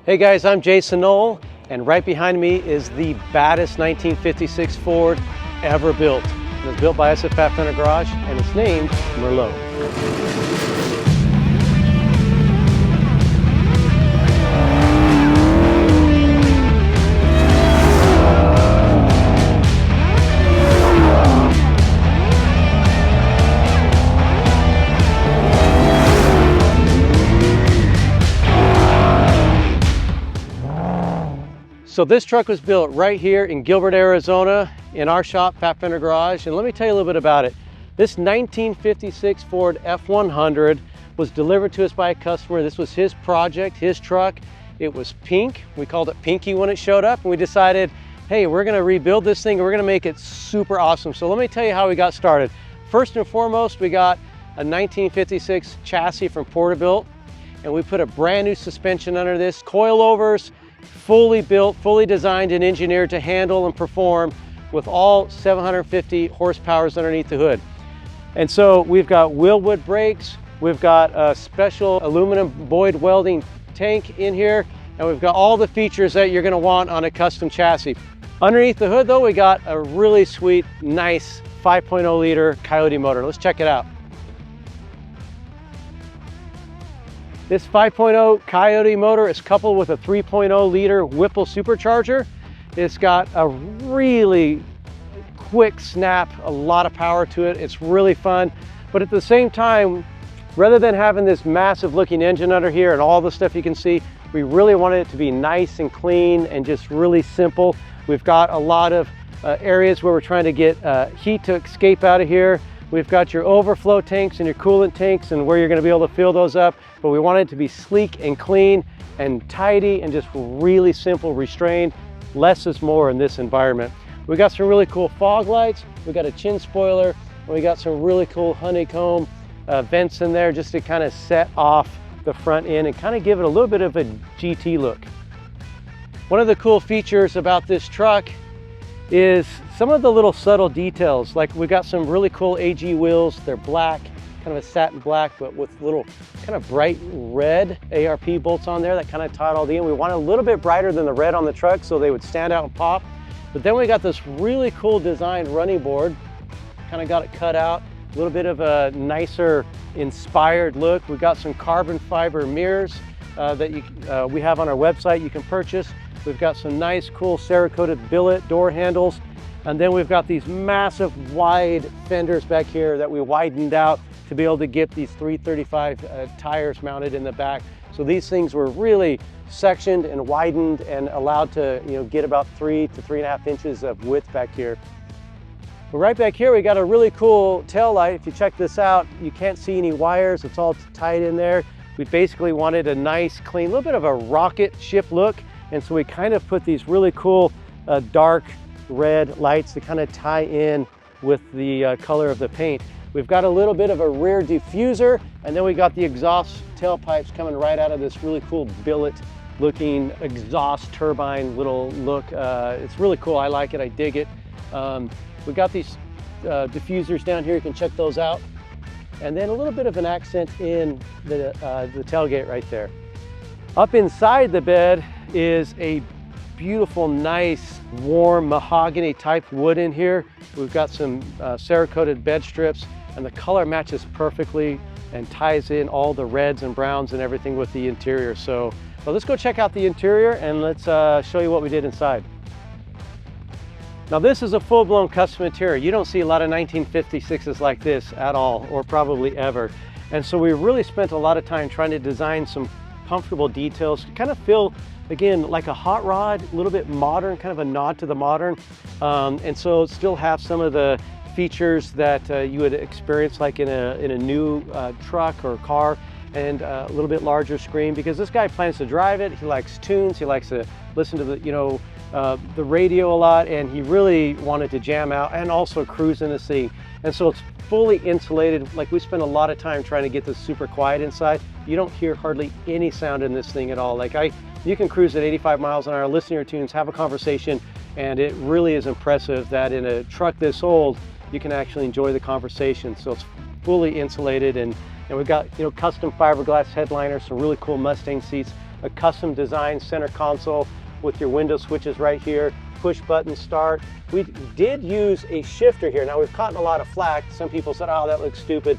Hey guys, I'm Jason Knoll, and right behind me is the baddest 1956 Ford ever built. It was built by us at Fat Fender Garage, and it's named Merlow. So this truck was built right here in Gilbert, Arizona, in our shop, Fat Fender Garage. And let me tell you a little bit about it. This 1956 Ford F100 was delivered to us by a customer. This was his project, his truck. It was pink. We called it Pinky when it showed up. And we decided, hey, we're gonna rebuild this thing and we're gonna make it super awesome. So let me tell you how we got started. First and foremost, we got a 1956 chassis from Porterbuilt, and we put a brand new suspension under this, coilovers, fully built, fully designed and engineered to handle and perform with all 750 horsepowers underneath the hood. And so we've got Willwood brakes, we've got a special aluminum Boyd welding tank in here, and we've got all the features that you're gonna want on a custom chassis. Underneath the hood though, we got a really sweet, nice 5.0 liter Coyote motor. Let's check it out. This 5.0 Coyote motor is coupled with a 3.0 liter Whipple supercharger. It's got a really quick snap, a lot of power to it. It's really fun, but at the same time, rather than having this massive looking engine under here and all the stuff you can see, we really wanted it to be nice and clean and just really simple. We've got a lot of areas where we're trying to get heat to escape out of here. We've got your overflow tanks and your coolant tanks and where you're gonna be able to fill those up, but we want it to be sleek and clean and tidy and just really simple, restrained. Less is more in this environment. We got some really cool fog lights, we got a chin spoiler, and we got some really cool honeycomb vents in there just to kind of set off the front end and kind of give it a little bit of a GT look. One of the cool features about this truck is some of the little subtle details. Like we got some really cool AG wheels. They're black, kind of a satin black, but with little kind of bright red ARP bolts on there that kind of tie it all in. We wanted a little bit brighter than the red on the truck so they would stand out and pop. But then we got this really cool designed running board, kind of got it cut out, a little bit of a nicer inspired look. We got some carbon fiber mirrors that we have on our website you can purchase. We've got some nice, cool Cerakoted billet door handles. And then we've got these massive wide fenders back here that we widened out to be able to get these 335 tires mounted in the back. So these things were really sectioned and widened and allowed to get about 3 to 3.5 inches of width back here. But right back here, we got a really cool tail light. If you check this out, you can't see any wires. It's all tied in there. We basically wanted a nice, clean, little bit of a rocket ship look. And so we kind of put these really cool dark red lights to kind of tie in with the color of the paint. We've got a little bit of a rear diffuser, and then we got the exhaust tailpipes coming right out of this really cool billet looking exhaust turbine little look. It's really cool. I like it. I dig it. We got these diffusers down here. You can check those out. And then a little bit of an accent in the tailgate right there. Up inside the bed is a beautiful, nice, warm mahogany type wood in here. We've got some Cerakoted bed strips, and the color matches perfectly and ties in all the reds and browns and everything with the interior. So well, let's go check out the interior and let's show you what we did inside. Now this is a full-blown custom interior. You don't see a lot of 1956s like this at all, or probably ever. And so we really spent a lot of time trying to design some comfortable details to kind of feel, again, like a hot rod, a little bit modern, kind of a nod to the modern. And so still have some of the features that you would experience like in a new truck or car, and a little bit larger screen, because this guy plans to drive it. He likes tunes, he likes to listen to the radio a lot, and he really wanted to jam out and also cruise in the city. And so it's fully insulated. Like, we spent a lot of time trying to get this super quiet inside. You don't hear hardly any sound in this thing at all. Like, you can cruise at 85 miles an hour, listen to your tunes, have a conversation, and it really is impressive that in a truck this old, you can actually enjoy the conversation. So it's fully insulated, and we've got custom fiberglass headliners, some really cool Mustang seats. a custom designed center console with your window switches right here, push button start. We did use a shifter here. Now we've caught a lot of flack. Some people said, oh, that looks stupid.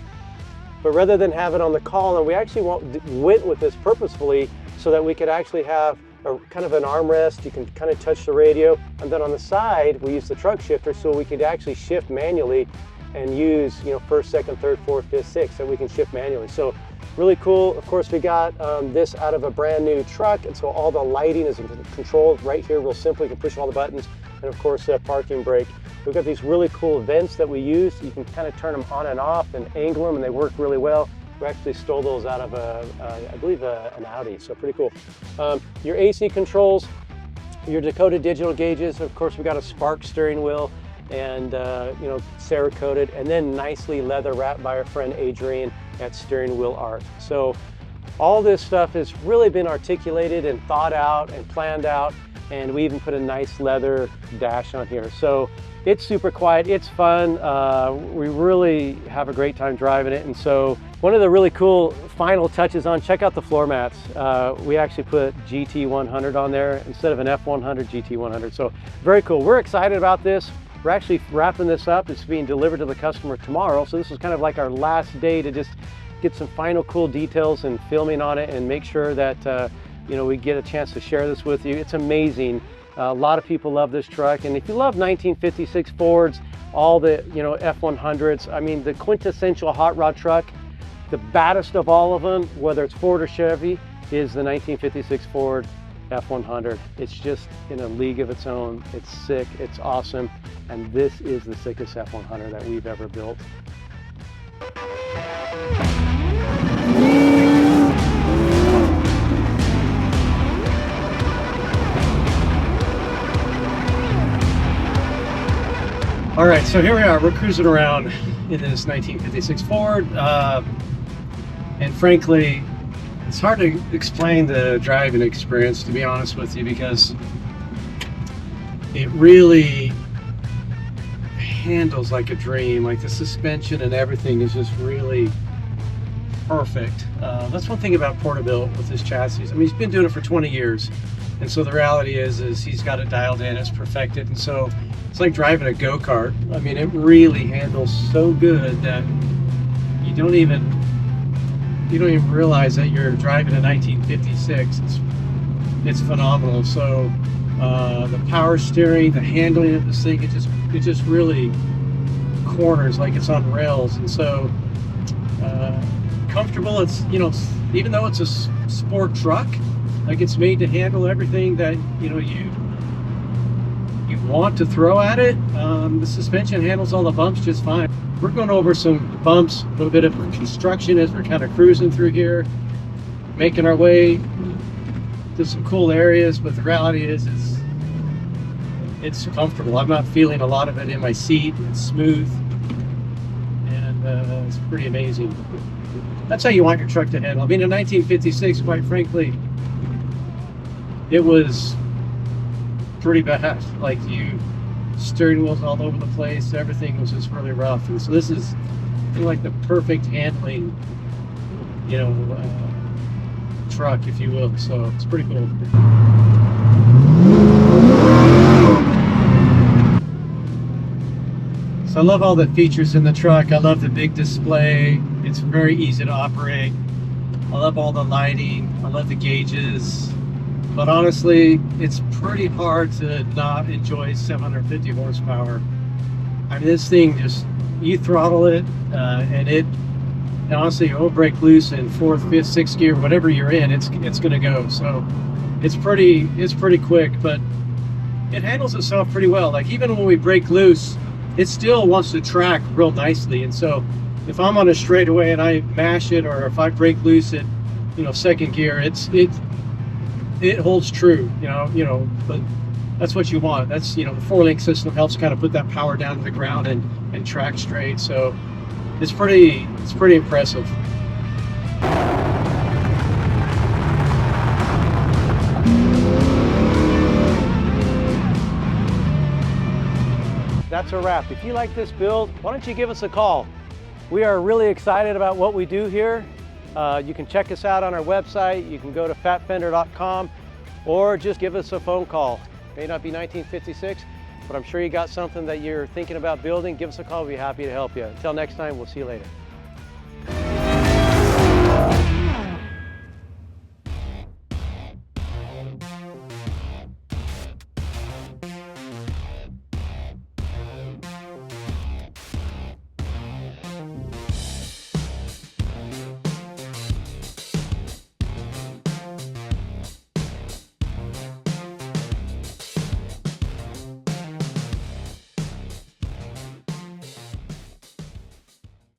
But rather than have it on the column, we actually went with this purposefully so that we could actually have a kind of an armrest. You can kind of touch the radio. And then on the side, we use the truck shifter so we could actually shift manually and use, you know, first, second, third, fourth, fifth, sixth, so we can shift manually. So really cool. Of course, we got this out of a brand new truck, and so all the lighting is controlled right here real simple. You can push all the buttons, and of course, parking brake. We've got these really cool vents that we use. You can kind of turn them on and off and angle them, and they work really well. We actually stole those out of I believe an Audi, so pretty cool. Your AC controls, your Dakota digital gauges. Of course, we got a Spark steering wheel, and you know, Cerakoted, and then nicely leather wrapped by our friend Adrian at Steering Wheel Art. So all this stuff has really been articulated and thought out and planned out, and we even put a nice leather dash on here. So it's super quiet, it's fun. We really have a great time driving it. And so one of the really cool final touches on, check out the floor mats. We actually put GT100 on there instead of an F100, GT100. So very cool. We're excited about this. We're actually wrapping this up. It's being delivered to the customer tomorrow. So this is kind of like our last day to just get some final cool details and filming on it and make sure that you know, we get a chance to share this with you. It's amazing. A lot of people love this truck. And if you love 1956 Fords, all the, you know, F100s, I mean, the quintessential hot rod truck, the baddest of all of them, whether it's Ford or Chevy, is the 1956 Ford F100. It's just in a league of its own. It's sick, it's awesome, and this is the sickest F100 that we've ever built. All right, so here we are. We're cruising around in this 1956 Ford, and frankly, it's hard to explain the driving experience, to be honest with you, because it really handles like a dream. Like the suspension and everything is just really perfect. That's one thing about Porterbuilt with his chassis. I mean, he's been doing it for 20 years, and so the reality is he's got it dialed in, it's perfected, and so it's like driving a go-kart. I mean, it really handles so good that you don't even realize that you're driving a 1956. It's phenomenal. So the power steering, the handling of this thing, it just really corners like it's on rails, and so comfortable. It's, you know, even though it's a sport truck, like it's made to handle everything that, you know, you want to throw at it. The suspension handles all the bumps just fine. We're going over some bumps, a little bit of construction as we're kind of cruising through here, making our way to some cool areas, but the reality is it's comfortable. I'm not feeling a lot of it in my seat. It's smooth, and it's pretty amazing. That's how you want your truck to handle. I mean, in 1956, quite frankly, it was pretty bad. Like, steering wheels all over the place, everything was just really rough, and so this is like the perfect handling, you know, truck, if you will. So it's pretty cool. So I love all the features in the truck. I love the big display. It's very easy to operate. I love all the lighting. I love the gauges. But honestly, it's pretty hard to not enjoy 750 horsepower. I mean, this thing just, you throttle it, and honestly, it won't break loose in fourth, fifth, sixth gear, whatever you're in, it's gonna go. So it's pretty quick, but it handles itself pretty well. Like, even when we break loose, it still wants to track real nicely. And so if I'm on a straightaway and I mash it, or if I break loose at, you know, second gear, it holds true, you know, but that's what you want. That's, you know, the 4-link system helps kind of put that power down to the ground and track straight. So it's pretty impressive. That's a wrap. If you like this build, why don't you give us a call? We are really excited about what we do here, You can check us out on our website. You can go to fatfender.com or just give us a phone call. It may not be 1956, but I'm sure you got something that you're thinking about building. Give us a call. We'll be happy to help you. Until next time, we'll see you later.